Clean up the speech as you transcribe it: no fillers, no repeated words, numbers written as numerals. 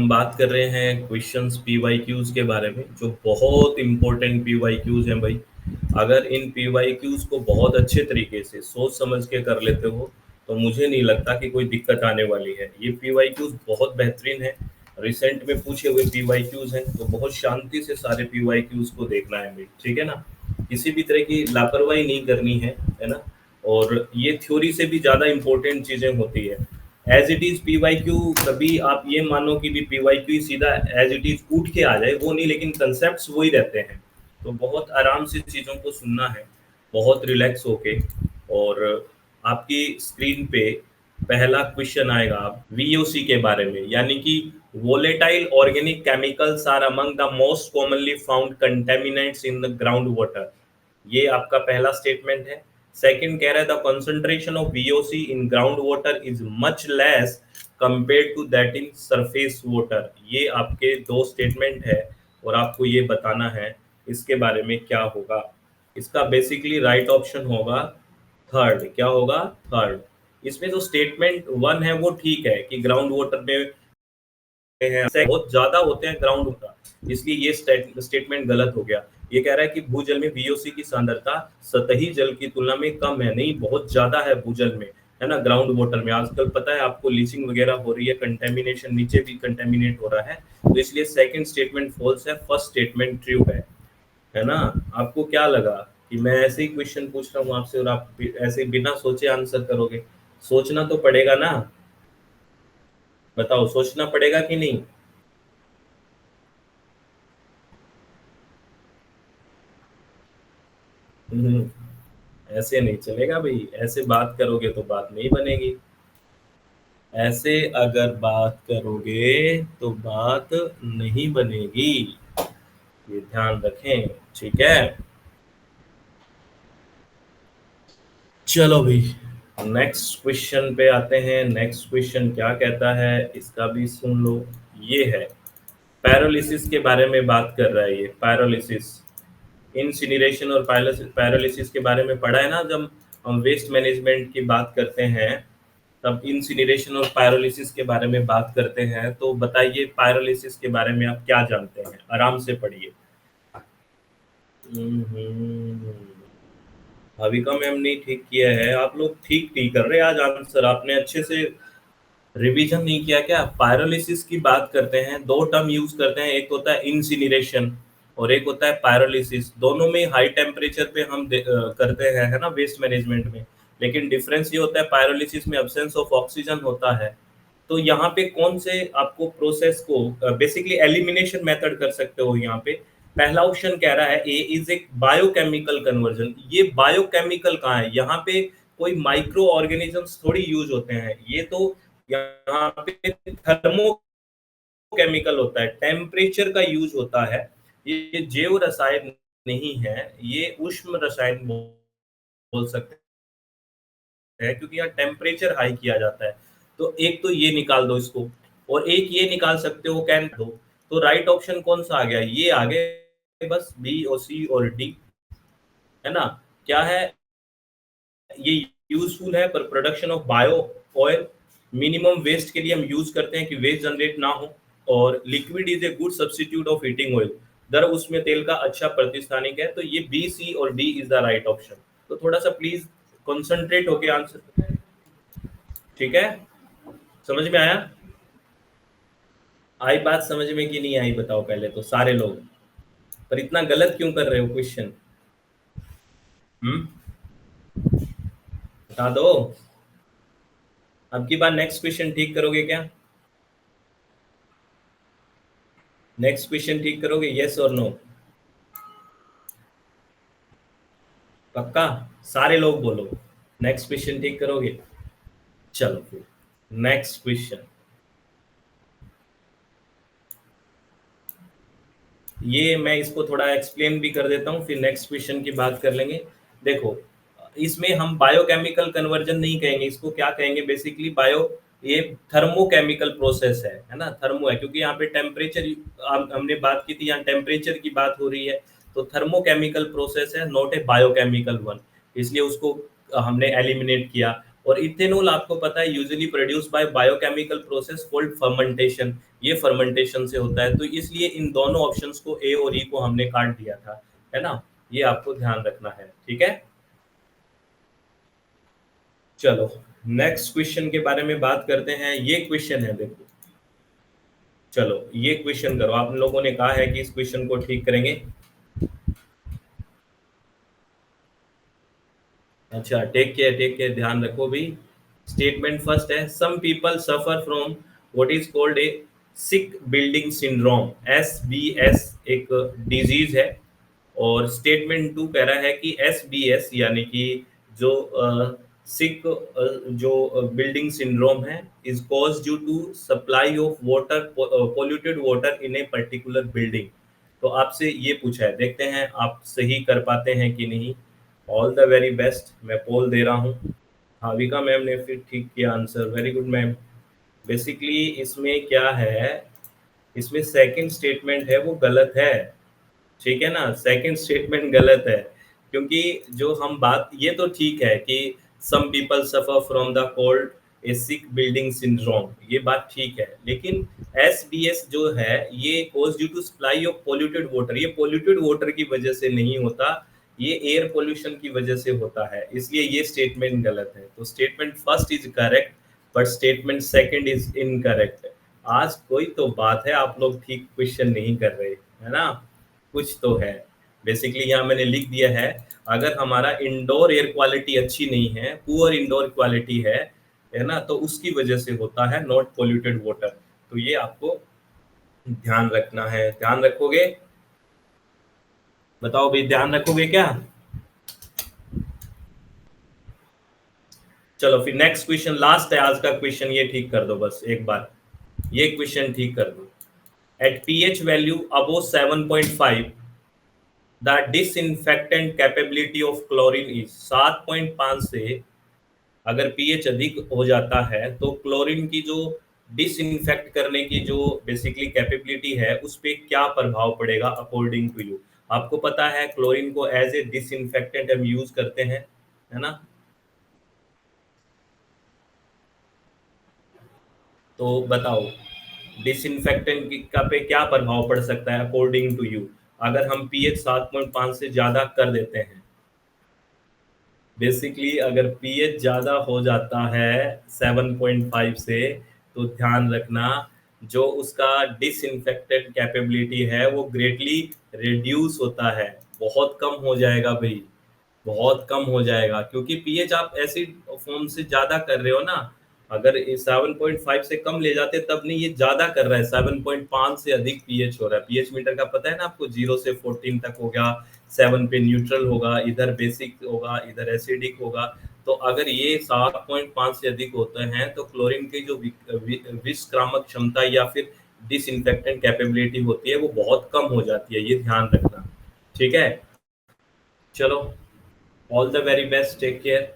हम बात कर रहे हैं क्वेश्चंस पीवाईक्यूज के बारे में, जो बहुत इंपॉर्टेंट पीवाईक्यूज हैं भाई। अगर इन पीवाईक्यूज को बहुत अच्छे तरीके से सोच समझ के कर लेते हो तो मुझे नहीं लगता कि कोई दिक्कत आने वाली है। ये पीवाईक्यूज बहुत बेहतरीन है, रिसेंट में पूछे हुए पीवाईक्यूज हैं, तो बहुत शांति से सारे पीवाईक्यूज को देखना है भाई, ठीक है ना। किसी भी तरह की लापरवाही नहीं करनी है ना। और ये थ्योरी से भी ज़्यादा इंपॉर्टेंट चीज़ें होती है। एज इट इज पीवाईक्यू, कभी आप ये मानो कि भी पीवाईक्यू सीधा एज इट इज उठ के आ जाए, वो नहीं, लेकिन कंसेप्ट्स वही रहते हैं। तो बहुत आराम से चीज़ों को सुनना है, बहुत रिलैक्स होके। और आपकी स्क्रीन पे पहला क्वेश्चन आएगा वीओसी के बारे में, यानी कि volatile organic chemicals are among the most commonly found contaminants in the ground water. ये आपका पहला स्टेटमेंट है। सेकंड कह रहा है the concentration of VOC in ground water is much less compare to that in surface water. ये आपके दो स्टेटमेंट है और आपको ये बताना है इसके बारे में क्या होगा। इसका बेसिकली राइट ऑप्शन होगा थर्ड। क्या होगा? थर्ड। इसमें जो स्टेटमेंट वन है वो ठीक है कि ग्राउंड वाटर में हैं, बहुत ज्यादा होते हैं ग्राउंड वाटर, इसलिए ये स्टेटमेंट गलत हो गया। ये कह रहा है कि भूजल में VOC की सांद्रता सतही जल की तुलना में कम है, नहीं बहुत ज्यादा है भूजल में, है ना। ग्राउंड वाटर में आजकल पता है आपको लीचिंग वगैरह हो रही है, कंटेमिनेशन नीचे भी कंटेमिनेट हो रहा है, तो इसलिए सेकंड स्टेटमेंट फॉल्स है, फर्स्ट स्टेटमेंट ट्रू है ना। आपको क्या लगा कि मैं ऐसे ही क्वेश्चन पूछ रहा हूँ आपसे और आप ऐसे बिना सोचे आंसर करोगे? सोचना तो पड़ेगा ना, बताओ, सोचना पड़ेगा कि नहीं? हम्म, ऐसे नहीं चलेगा भाई, ऐसे बात करोगे तो बात नहीं बनेगी। ऐसे अगर बात करोगे तो बात नहीं बनेगी, ये ध्यान रखें, ठीक है। चलो भाई, नेक्स्ट क्वेश्चन पे आते हैं। नेक्स्ट क्वेश्चन क्या कहता है इसका भी सुन लो। ये है पैरालिसिस के बारे में बात कर रहा है। ये पैरालिसिस, इंसिनरेशन और पैरालिसिस के बारे में पढ़ा है ना, जब हम वेस्ट मैनेजमेंट की बात करते हैं तब इंसिनरेशन और पायरोलिसिस के बारे में बात करते हैं। तो बताइए पायरोलिसिस के बारे में आप क्या जानते हैं, आराम से पढ़िए। भाविका मैम ने ठीक किया है, आप लोग ठीक नहीं कर रहे आज आंसर, आपने अच्छे से रिवीजन नहीं किया क्या? पायरोलिसिस की बात करते हैं, दो टर्म यूज करते हैं, एक होता है इंसिनरेशन और एक होता है पायरोलिसिस। दोनों में हाई टेम्परेचर पे हम करते हैं, है ना, वेस्ट मैनेजमेंट में। लेकिन डिफरेंस ये होता है पायरोलिसिस में एब्सेंस ऑफ ऑक्सीजन होता है। तो यहाँ पे कौन से आपको प्रोसेस को बेसिकली एलिमिनेशन मेथड कर सकते हो यहाँ पे। पहला ऑप्शन कह रहा है ए इज एक बायोकेमिकल कन्वर्जन। ये बायोकेमिकल कहाँ है? यहाँ पे कोई माइक्रो ऑर्गेनिजम्स थोड़ी यूज होते हैं, ये तो यहाँ पे थर्मो केमिकल होता है, टेम्परेचर का यूज होता है। ये जैव रसायन नहीं है, ये ऊष्म रसायन बोल सकते हैं, क्योंकि यहाँ टेम्परेचर हाई किया जाता है। तो एक तो ये निकाल दो इसको, और एक ये निकाल सकते हो, कैन दो। तो राइट ऑप्शन कौन सा आ गया? ये आ गए बस बी और सी और डी, है ना। क्या है ये? यूजफुल है पर production of bio oil. Minimum waste के लिए हम यूज करते हैं कि वेस्ट जनरेट ना हो। और liquid is a good substitute of heating oil, दर उसमें तेल का अच्छा प्रतिस्थानिक है। तो ये बी सी और D is the right option. तो थोड़ा सा प्लीज कंसंट्रेट होके आंसर, ठीक है। समझ में आया? आई बात समझ में कि नहीं आई बताओ पहले तो सारे लोग। पर इतना गलत क्यों कर रहे हो क्वेश्चन? हम्म, बता दो। अब की बार नेक्स्ट क्वेश्चन ठीक करोगे क्या? नेक्स्ट क्वेश्चन ठीक करोगे, यस और नो? पक्का? सारे लोग बोलो, नेक्स्ट क्वेश्चन ठीक करोगे? चलो फिर नेक्स्ट क्वेश्चन। ये मैं इसको थोड़ा एक्सप्लेन भी कर देता हूँ, फिर नेक्स्ट क्वेश्चन की बात कर लेंगे। देखो, इसमें हम बायोकेमिकल कन्वर्जन नहीं कहेंगे, इसको क्या कहेंगे बेसिकली बायो, ये थर्मोकेमिकल प्रोसेस है ना। थर्मो है क्योंकि यहाँ पे टेम्परेचर हमने बात की थी, यहाँ टेम्परेचर की बात हो रही है। तो थर्मोकेमिकल प्रोसेस है, नॉट ए बायोकेमिकल वन, इसलिए उसको हमने एलिमिनेट किया। और इथेनॉल आपको पता है usually produce by biochemical process called fermentation, ये फर्मेंटेशन से होता है। तो इसलिए इन दोनों ऑप्शंस को ए और ई को हमने काट दिया था, है ना। ये आपको ध्यान रखना है, ठीक है। चलो नेक्स्ट क्वेश्चन के बारे में बात करते हैं। ये क्वेश्चन है, देखो, चलो ये क्वेश्चन करो। आप लोगों ने कहा है कि इस क्वेश्चन को ठीक करेंगे। अच्छा, टेक केयर, ध्यान रखो भी। स्टेटमेंट फर्स्ट है, some people suffer from what is called a sick building syndrome, SBS एक डिजीज है। और स्टेटमेंट टू कह रहा है कि SBS यानी कि जो सिक जो बिल्डिंग सिंड्रोम है is cause due to supply of water, polluted water in a particular building. तो आपसे ये पूछा है, देखते हैं आप सही कर पाते हैं कि नहीं। ऑल द वेरी बेस्ट, मैं पोल दे रहा हूँ। भाविका मैम ने फिर ठीक किया answer, very good ma'am. Basically इसमें क्या है, इसमें सेकंड स्टेटमेंट है वो गलत है, ठीक है ना। सेकंड स्टेटमेंट गलत है, क्योंकि जो हम बात, ये तो ठीक है कि some people suffer from the cold, a sick building syndrome, ये बात ठीक है। लेकिन SBS जो है ये cause due to supply of polluted water, ये पोल्यूटेड वाटर की वजह से नहीं होता, ये एयर पोल्यूशन की वजह से होता है, इसलिए ये स्टेटमेंट गलत है। तो statement first is correct, but statement second is incorrect. आज कोई तो बात है, आप लोग ठीक क्वेश्चन नहीं कर रहे, है ना, कुछ तो है। बेसिकली यहाँ मैंने लिख दिया है, अगर हमारा इंडोर एयर क्वालिटी अच्छी नहीं है, पुअर इंडोर क्वालिटी है ना, तो उसकी वजह से होता है नॉट पोल्यूटेड वाटर। तो ये आपको ध्यान रखना है, ध्यान रखोगे? बताओ भाई, ध्यान रखोगे क्या? चलो फिर नेक्स्ट क्वेश्चन, लास्ट है आज का क्वेश्चन, ये ठीक कर दो बस एक बार, ये क्वेश्चन ठीक कर दो। At pH value above 7.5 the disinfectant capability of chlorine is, 7.5 से अगर पीएच अधिक हो जाता है तो क्लोरीन की जो डिसइंफेक्ट करने की जो बेसिकली कैपेबिलिटी है उस पे क्या प्रभाव पड़ेगा अकॉर्डिंग टू यू। आपको पता है क्लोरीन को एज ए डिसइंफेक्टेंट हम यूज करते हैं, है ना। तो बताओ डिसइंफेक्टेंट का पे क्या प्रभाव पड़ सकता है अकॉर्डिंग टू यू, अगर हम पीएच 7.5 से ज्यादा कर देते हैं। बेसिकली अगर पीएच ज़्यादा हो जाता है 7.5 से, तो ध्यान रखना जो उसका डिसइंफेक्टेंट कैपेबिलिटी है वो ग्रेटली रिड्यूस होता है, बहुत कम हो जाएगा भाई, बहुत कम हो जाएगा। क्योंकि पीएच आप एसिड फॉर्म से ज़्यादा कर रहे हो ना, अगर 7.5 से कम ले जाते तब नहीं, ये ज़्यादा कर रहा है, 7.5 से अधिक पीएच हो रहा है। पीएच मीटर का पता है ना आपको, 0 से 14 तक हो गया, 7 पे न्यूट्रल होगा, इधर बेसिक होगा, इधर एसिडिक होगा। तो अगर ये 7.5 से अधिक होते हैं तो क्लोरीन की जो विषक्रामक क्षमता या फिर डिसइंफेक्टेंट कैपेबिलिटी होती है वो बहुत कम हो जाती है, ये ध्यान रखना, ठीक है। चलो all the very best, take care.